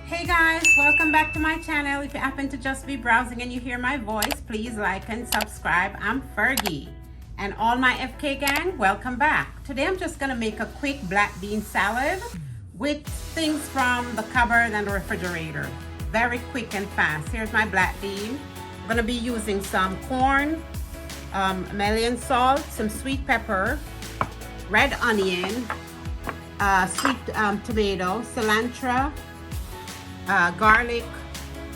Hey guys, welcome back to my channel. If you happen to just be browsing and you hear my voice, please like and subscribe. I'm Fergie. And all my FK gang, welcome back. Today I'm just gonna make a quick black bean salad with things from the cupboard and the refrigerator. Very quick and fast. Here's my black bean. I'm gonna be using some corn, Himalayan salt, some sweet pepper, red onion, sweet tomato, cilantro, garlic,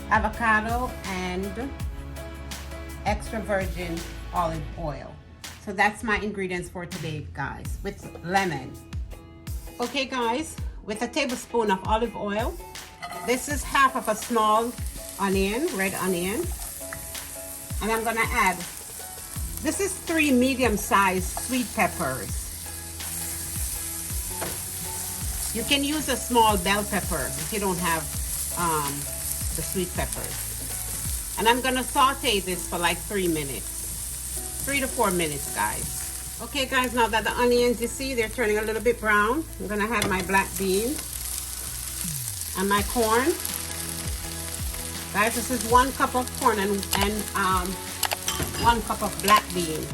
avocado, and extra virgin olive oil. So that's my ingredients for today, guys, with lemon. Okay guys, with a tablespoon of olive oil, this is half of a small onion, red onion, and I'm gonna add, this is 3 medium-sized sweet peppers. You can use a small bell pepper if you don't have the sweet peppers. And I'm gonna saute this for like 3 minutes, 3 to 4 minutes, guys. Okay guys, now that the onions, you see, they're turning a little bit brown, I'm gonna add my black beans and my corn. Guys, this is 1 cup of corn and 1 cup of black bean.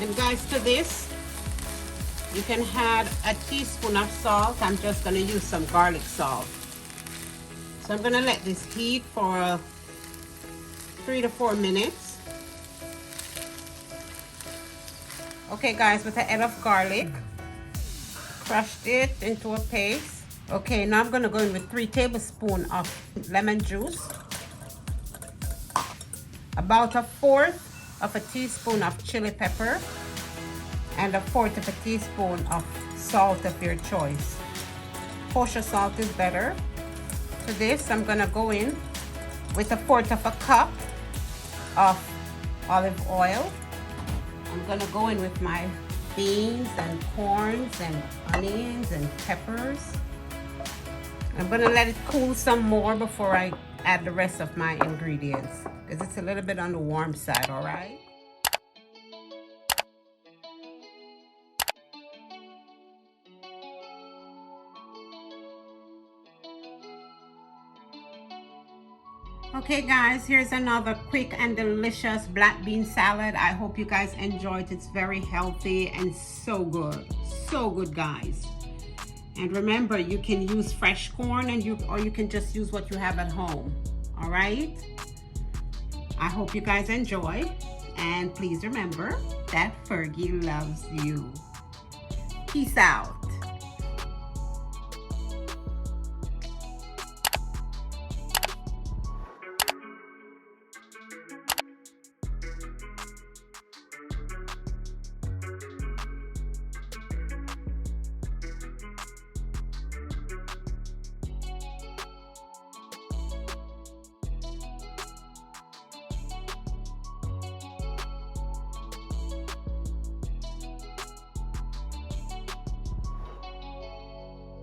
And guys, to this, you can add a teaspoon of salt. I'm just gonna use some garlic salt. So I'm gonna let this heat for 3 to 4 minutes. Okay guys, with a head of garlic, crushed it into a paste. Okay, now I'm gonna go in with 3 tablespoons of lemon juice, about 1/4 of a teaspoon of chili pepper, and 1/4 of a teaspoon of salt of your choice. Kosher salt is better. To this, I'm gonna go in with 1/4 of a cup of olive oil. I'm gonna go in with my beans and corns and onions and peppers. I'm gonna let it cool some more before I add the rest of my ingredients, because it's a little bit on the warm side, all right? Okay guys, here's another quick and delicious black bean salad. I hope you guys enjoyed. It's very healthy and so good. So good, guys. And remember, you can use fresh corn or you can just use what you have at home. All right? I hope you guys enjoy. And please remember that Fergie loves you. Peace out.